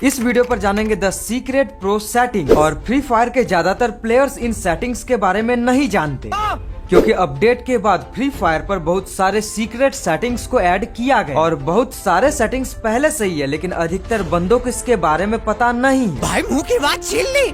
इस वीडियो पर जानेंगे द सीक्रेट प्रो सेटिंग। और फ्री फायर के ज्यादातर प्लेयर्स इन सेटिंग्स के बारे में नहीं जानते, क्योंकि अपडेट के बाद फ्री फायर पर बहुत सारे सीक्रेट सेटिंग्स को ऐड किया गया और बहुत सारे सेटिंग्स पहले से ही है, लेकिन अधिकतर बंदों को इसके बारे में पता नहीं। भाई मुंह की बात छीन ली।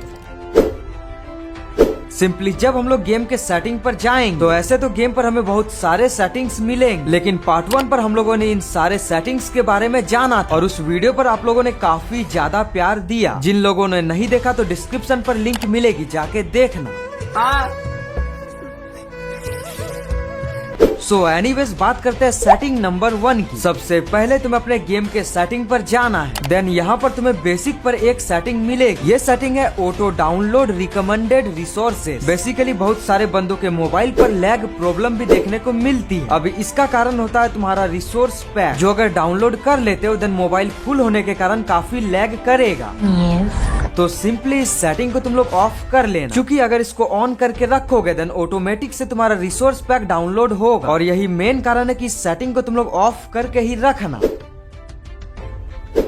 सिंपली जब हम लोग गेम के सेटिंग पर जाएंगे तो ऐसे तो गेम पर हमें बहुत सारे सेटिंग्स मिलेंगे, लेकिन पार्ट 1 पर हम लोगों ने इन सारे सेटिंग्स के बारे में जाना था और उस वीडियो पर आप लोगों ने काफी ज्यादा प्यार दिया। जिन लोगों ने नहीं देखा तो डिस्क्रिप्शन पर लिंक मिलेगी, जाके देखना। सो एनीवेज बात करते हैं सेटिंग नंबर 1 की। सबसे पहले तुम्हें अपने गेम के सेटिंग पर जाना है। देन यहाँ पर तुम्हें बेसिक पर एक सेटिंग मिलेगी। ये सेटिंग है auto download recommended resources. Basically बहुत सारे बंदों के मोबाइल पर लैग प्रॉब्लम भी देखने को मिलती है। अभी इसका कारण होता है तुम्हारा रिसोर्स पैक, जो अगर डाउनलोड कर लेते हो देन मोबाइल फुल होने के कारण काफी लैग करेगा। तो सिंपली इस सेटिंग को तुम लोग ऑफ कर लेना, क्योंकि अगर इसको ऑन करके रखोगे देन ऑटोमेटिक से तुम्हारा रिसोर्स पैक डाउनलोड होगा और यही मेन कारण है कि इस सेटिंग को तुम लोग ऑफ करके ही रखना।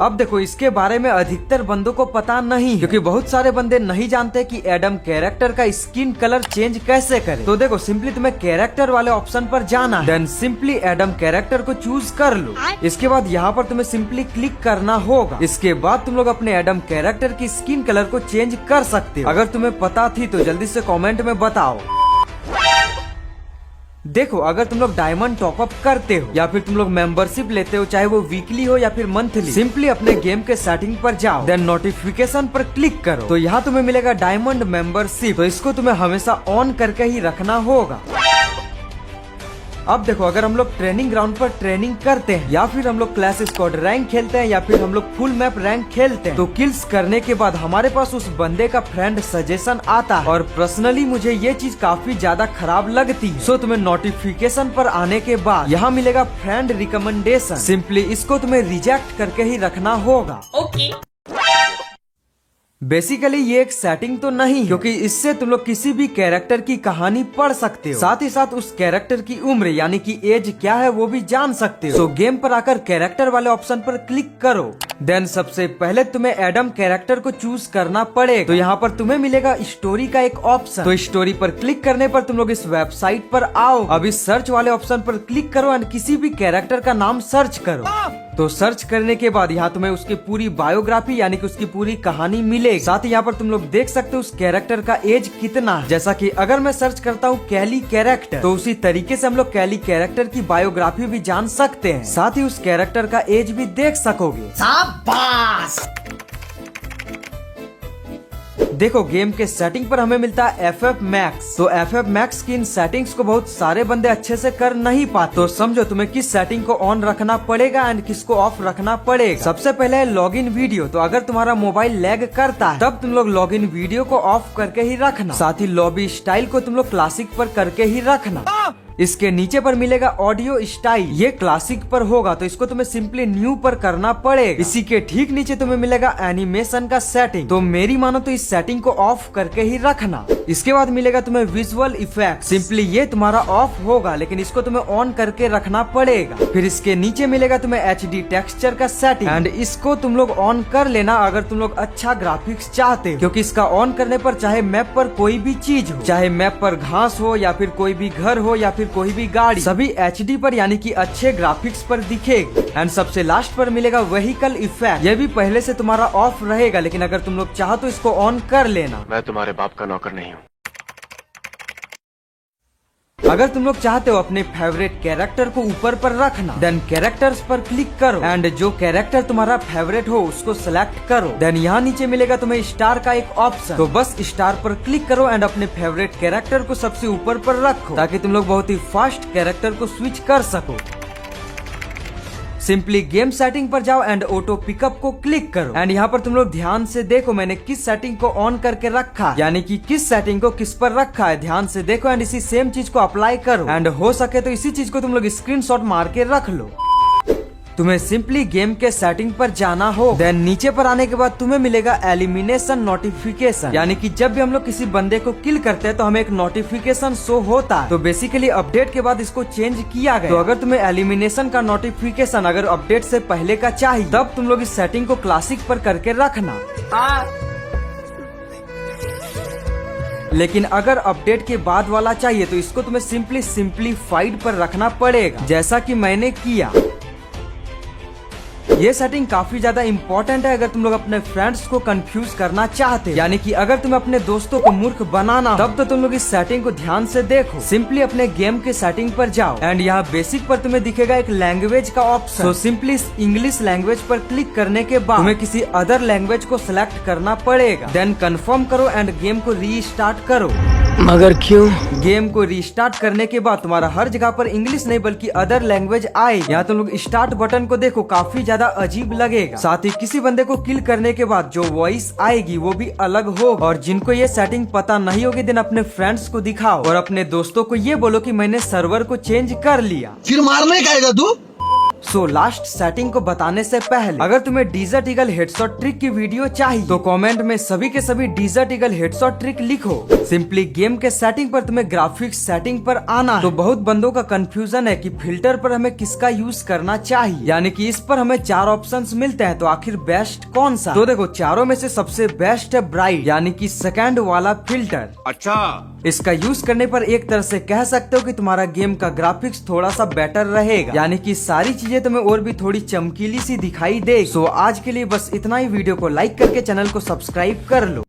अब देखो, इसके बारे में अधिकतर बंदों को पता नहीं, क्योंकि बहुत सारे बंदे नहीं जानते कि एडम कैरेक्टर का स्किन कलर चेंज कैसे करें। तो देखो, सिंपली तुम्हें कैरेक्टर वाले ऑप्शन पर जाना है, देन सिंपली एडम कैरेक्टर को चूज कर लो। इसके बाद यहाँ पर तुम्हें सिंपली क्लिक करना होगा। इसके बाद तुम लोग अपने एडम कैरेक्टर की स्किन कलर को चेंज कर सकते हो। अगर तुम्हें पता थी तो जल्दी से कॉमेंट में बताओ। देखो, अगर तुम लोग डायमंड टॉपअप करते हो या फिर तुम लोग मेंबरशिप लेते हो, चाहे वो वीकली हो या फिर मंथली, सिंपली अपने गेम के सेटिंग पर जाओ, देन नोटिफिकेशन पर क्लिक करो। तो यहाँ तुम्हें मिलेगा डायमंड मेंबरशिप। तो इसको तुम्हें हमेशा ऑन करके ही रखना होगा। अब देखो, अगर हम लोग ट्रेनिंग ग्राउंड पर ट्रेनिंग करते हैं या फिर हम लोग क्लैश स्क्वाड रैंक खेलते हैं या फिर हम लोग फुल मैप रैंक खेलते हैं, तो किल्स करने के बाद हमारे पास उस बंदे का फ्रेंड सजेशन आता है और पर्सनली मुझे ये चीज काफी ज्यादा खराब लगती है। सो तुम्हें नोटिफिकेशन पर आने के बाद यहाँ मिलेगा फ्रेंड रिकमेंडेशन। सिंपली इसको तुम्हें रिजेक्ट करके ही रखना होगा। बेसिकली ये एक सेटिंग तो नहीं, क्योंकि इससे तुम लोग किसी भी कैरेक्टर की कहानी पढ़ सकते हो, साथ ही साथ उस कैरेक्टर की उम्र यानी कि एज क्या है वो भी जान सकते हो। तो गेम पर आकर कैरेक्टर वाले ऑप्शन पर क्लिक करो। देन सबसे पहले तुम्हें एडम कैरेक्टर को चूज करना पड़ेगा। तो यहाँ पर तुम्हें मिलेगा स्टोरी का एक ऑप्शन। तो स्टोरी पर क्लिक करने पर तुम लोग इस वेबसाइट पर आओ। अब इस सर्च वाले ऑप्शन पर क्लिक करो एंड किसी भी कैरेक्टर का नाम सर्च करो। तो सर्च करने के बाद यहाँ तुम्हें उसकी पूरी बायोग्राफी यानी कि उसकी पूरी कहानी मिलेगी। साथ ही यहाँ पर तुम लोग देख सकते हो उस कैरेक्टर का एज कितना है। जैसा कि अगर मैं सर्च करता हूँ कैली कैरेक्टर, तो उसी तरीके से हम लोग कैली कैरेक्टर की बायोग्राफी भी जान सकते हैं, साथ ही उस कैरेक्टर का एज भी देख सकोगे। शाबाश। देखो, गेम के सेटिंग पर हमें मिलता है FF Max। तो FF Max की इन सेटिंग्स को बहुत सारे बंदे अच्छे से कर नहीं पाते। तो समझो तुम्हें किस सेटिंग को ऑन रखना पड़ेगा एंड किसको ऑफ रखना पड़ेगा। सबसे पहले है लॉगिन वीडियो। तो अगर तुम्हारा मोबाइल लैग करता है तब तुम लोग लॉगिन वीडियो को ऑफ करके ही रखना। साथ ही लॉबी स्टाइल को तुम लोग क्लासिक पर करके ही रखना। इसके नीचे पर मिलेगा ऑडियो स्टाइल, ये क्लासिक पर होगा, तो इसको तुम्हें सिंपली न्यू पर करना पड़ेगा। इसी के ठीक नीचे तुम्हें मिलेगा एनिमेशन का सेटिंग। तो मेरी मानो तो इस सेटिंग को ऑफ करके ही रखना। इसके बाद मिलेगा तुम्हें विजुअल इफेक्ट। सिंपली ये तुम्हारा ऑफ होगा, लेकिन इसको तुम्हें ऑन करके रखना पड़ेगा। फिर इसके नीचे मिलेगा तुम्हें HD टेक्सचर का सेटिंग एंड इसको तुम लोग ऑन कर लेना अगर तुम लोग अच्छा ग्राफिक्स चाहते हो, क्योंकि इसका ऑन करने पर चाहे मैप पर कोई भी चीज हो, चाहे मैप पर घास हो या फिर कोई भी घर हो या फिर कोई भी गाड़ी, सभी HD पर यानी कि अच्छे ग्राफिक्स पर दिखेगी। एंड सबसे लास्ट पर मिलेगा व्हीकल इफेक्ट। ये भी पहले से तुम्हारा ऑफ रहेगा, लेकिन अगर तुम लोग चाहो तो इसको ऑन कर लेना। मैं तुम्हारे बाप का नौकर नहीं हूँ। अगर तुम लोग चाहते हो अपने फेवरेट कैरेक्टर को ऊपर पर रखना, देन कैरेक्टर्स पर क्लिक करो एंड जो कैरेक्टर तुम्हारा फेवरेट हो उसको सिलेक्ट करो। देन यहाँ नीचे मिलेगा तुम्हें स्टार का एक ऑप्शन। तो बस स्टार पर क्लिक करो एंड अपने फेवरेट कैरेक्टर को सबसे ऊपर पर रखो, ताकि तुम लोग बहुत ही फास्ट कैरेक्टर को स्विच कर सको। सिंपली गेम सेटिंग पर जाओ एंड ऑटो पिकअप को क्लिक करो एंड यहाँ पर तुम लोग ध्यान से देखो मैंने किस सेटिंग को ऑन करके रखा, यानी कि किस सेटिंग को किस पर रखा है। ध्यान से देखो एंड इसी सेम चीज को अप्लाई करो एंड हो सके तो इसी चीज को तुम लोग स्क्रीनशॉट मार के रख लो। तुम्हें सिंपली गेम के सेटिंग पर जाना हो, देन नीचे पर आने के बाद तुम्हें मिलेगा एलिमिनेशन नोटिफिकेशन, यानी कि जब भी हम लोग किसी बंदे को किल करते हैं तो हमें एक नोटिफिकेशन शो होता है। तो बेसिकली अपडेट के बाद इसको चेंज किया गया। तो अगर तुम्हें एलिमिनेशन का नोटिफिकेशन अगर अपडेट से पहले का चाहिए तब तुम लोग इस सेटिंग को क्लासिक पर करके रखना। लेकिन अगर अपडेट के बाद वाला चाहिए तो इसको तुम्हें सिंपली सिंपलीफाइड पर रखना पड़ेगा, जैसा कि मैंने किया। ये सेटिंग काफी ज्यादा इम्पोर्टेंट है अगर तुम लोग अपने फ्रेंड्स को कंफ्यूज करना चाहते, यानी कि अगर तुम्हें अपने दोस्तों को मूर्ख बनाना तब तो तुम लोग इस सेटिंग को ध्यान से देखो। सिंपली अपने गेम के सेटिंग पर जाओ एंड यहाँ बेसिक पर तुम्हें दिखेगा एक लैंग्वेज का ऑप्शन। तो सिंपली इंग्लिश लैंग्वेज पर क्लिक करने के बाद तुम्हें किसी अदर लैंग्वेज को सिलेक्ट करना पड़ेगा, देन कंफर्म करो एंड गेम को रीस्टार्ट करो। मगर क्यों? गेम को रीस्टार्ट करने के बाद तुम्हारा हर जगह पर इंग्लिश नहीं बल्कि अदर लैंग्वेज आए। यहाँ तुम लोग स्टार्ट बटन को देखो, काफी ज्यादा अजीब लगेगा। साथ ही किसी बंदे को किल करने के बाद जो वॉइस आएगी वो भी अलग हो। और जिनको ये सेटिंग पता नहीं होगी देन अपने फ्रेंड्स को दिखाओ और अपने दोस्तों को ये बोलो कि मैंने सर्वर को चेंज कर लिया। फिर मारने का आएगा तू। सो लास्ट सेटिंग को बताने से पहले अगर तुम्हें डिजर्ट ईगल हेडशॉट ट्रिक की वीडियो चाहिए तो कमेंट में सभी के सभी डिजर्ट ईगल हेडशॉट ट्रिक लिखो। सिंपली गेम के सेटिंग पर तुम्हें ग्राफिक्स सेटिंग पर आना है। तो बहुत बंदों का कंफ्यूजन है कि फिल्टर पर हमें किसका यूज करना चाहिए, यानी कि इस पर हमें 4 ऑप्शंस मिलते हैं, तो आखिर बेस्ट कौन सा? तो देखो चारों में से सबसे बेस्ट है ब्राइट, यानी कि सेकंड वाला फिल्टर। अच्छा, इसका यूज करने पर एक तरह से कह सकते हो कि तुम्हारा गेम का ग्राफिक्स थोड़ा सा बेटर रहेगा, यानी कि सारी चीजें तुम्हें और भी थोड़ी चमकीली सी दिखाई दे। सो आज के लिए बस इतना ही। वीडियो को लाइक करके चैनल को सब्सक्राइब कर लो।